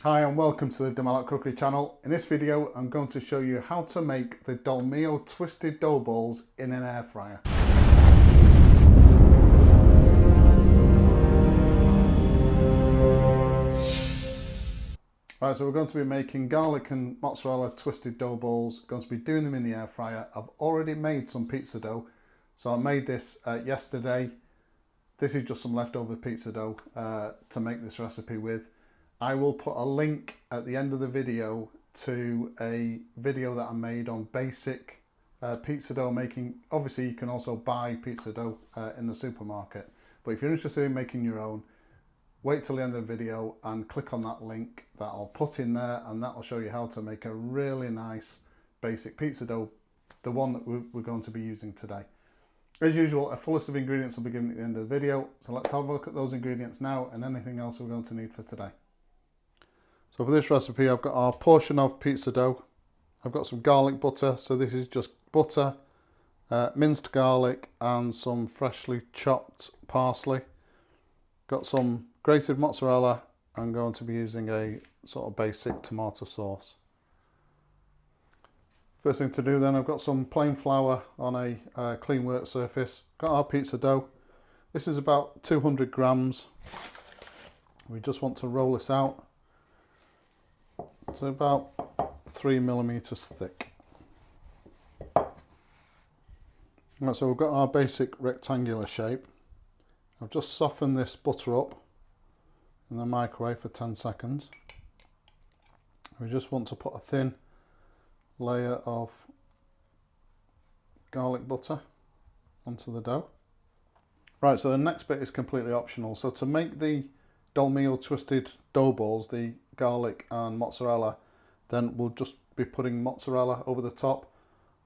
Hi and welcome to the Malat cookery channel. In this video I'm going to show you how to make the Domino twisted dough balls in an air fryer. Right, so we're going to be making garlic and mozzarella twisted dough balls. Going to be doing them in the air fryer. I've already made some pizza dough, so I made this yesterday. This is just some leftover pizza dough to make this recipe with. I will put a link at the end of the video to a video that I made on basic pizza dough making. Obviously you can also buy pizza dough in the supermarket, but if you're interested in making your own, wait till the end of the video and click on that link that I'll put in there, and that will show you how to make a really nice basic pizza dough, the one that we're going to be using today. As usual, a full list of ingredients will be given at the end of the video, so let's have a look at those ingredients now and anything else we're going to need for today. So for this recipe I've got our portion of pizza dough, I've got some garlic butter, so this is just butter, minced garlic and some freshly chopped parsley. Got some grated mozzarella. I'm going to be using a sort of basic tomato sauce. First thing to do then, I've got some plain flour on a clean work surface. Got our pizza dough. This is about 200 grams. We just want to roll this out. It's about 3 millimeters thick. Right, so we've got our basic rectangular shape. I've just softened this butter up in the microwave for 10 seconds. We just want to put a thin layer of garlic butter onto the dough. Right, so the next bit is completely optional. So to make the Domino twisted dough balls, the garlic and mozzarella, then we'll just be putting mozzarella over the top.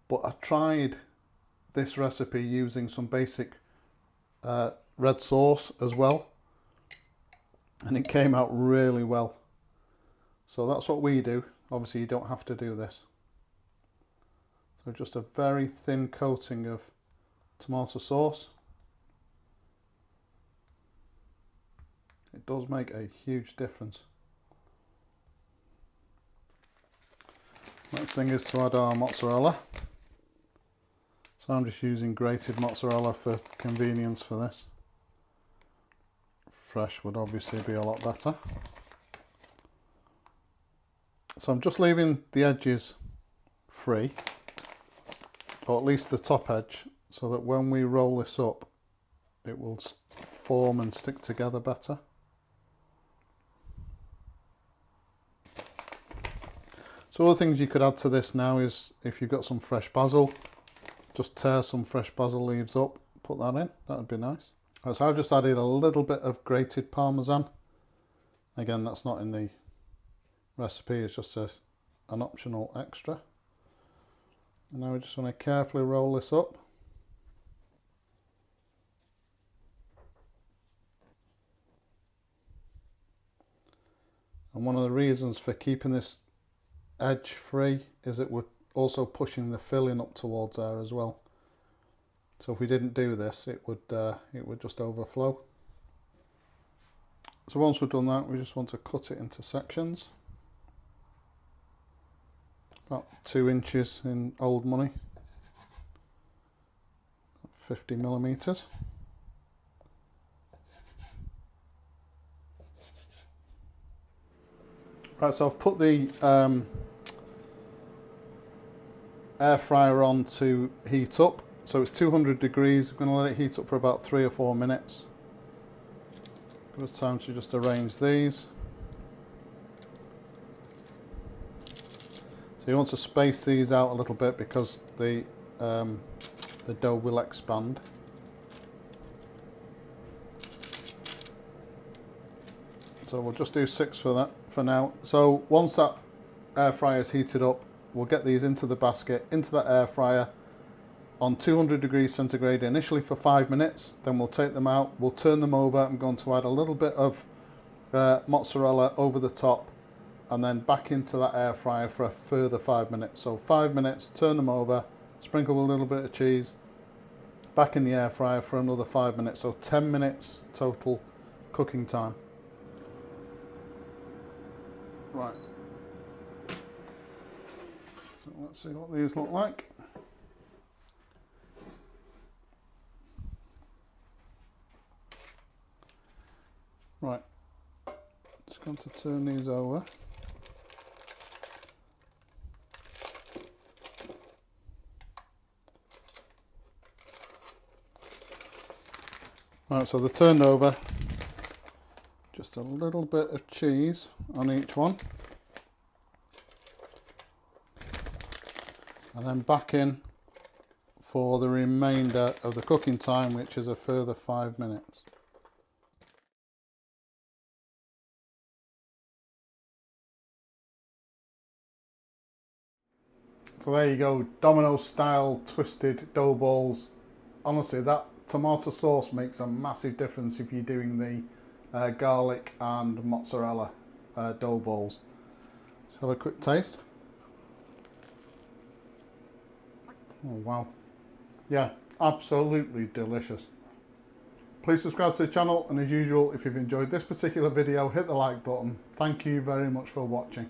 But I tried this recipe using some basic red sauce as well, and it came out really well. So that's what we do. Obviously you don't have to do this. So just a very thin coating of tomato sauce. It does make a huge difference. Next thing is to add our mozzarella. So I'm just using grated mozzarella for convenience for this. Fresh would obviously be a lot better. So I'm just leaving the edges free, or at least the top edge, so that when we roll this up it will form and stick together better. So other things you could add to this now is, if you've got some fresh basil, just tear some fresh basil leaves up, put that in, that would be nice. Right, so I've just added a little bit of grated parmesan. Again, that's not in the recipe, it's just an optional extra. And now we just want to carefully roll this up. And one of the reasons for keeping this edge free is that we're also pushing the filling up towards there as well. So if we didn't do this, it would just overflow. So once we've done that, we just want to cut it into sections, about 2 inches in old money, 50 millimeters. Right, so I've put the air fryer on to heat up. So it's 200 degrees. I'm going to let it heat up for about 3 or 4 minutes. Good time to just arrange these. So you want to space these out a little bit because the dough will expand. So we'll just do 6 for that for now. So once that air fryer is heated up, we'll get these into the basket, into that air fryer on 200 degrees centigrade initially for 5 minutes. Then we'll take them out, we'll turn them over. I'm going to add a little bit of mozzarella over the top, and then back into that air fryer for a further 5 minutes. So 5 minutes, turn them over, sprinkle a little bit of cheese, back in the air fryer for another 5 minutes. So 10 minutes total cooking time. Right. So let's see what these look like. Right. Just going to turn these over. Right, so they're turned over. Just a little bit of cheese on each one. And then back in for the remainder of the cooking time, which is a further 5 minutes. So there you go, Domino style twisted dough balls. Honestly, that tomato sauce makes a massive difference if you're doing the garlic and mozzarella dough balls. Let's have a quick taste. Oh wow. Yeah, absolutely delicious. Please subscribe to the channel, and as usual, if you've enjoyed this particular video, hit the like button. Thank you very much for watching.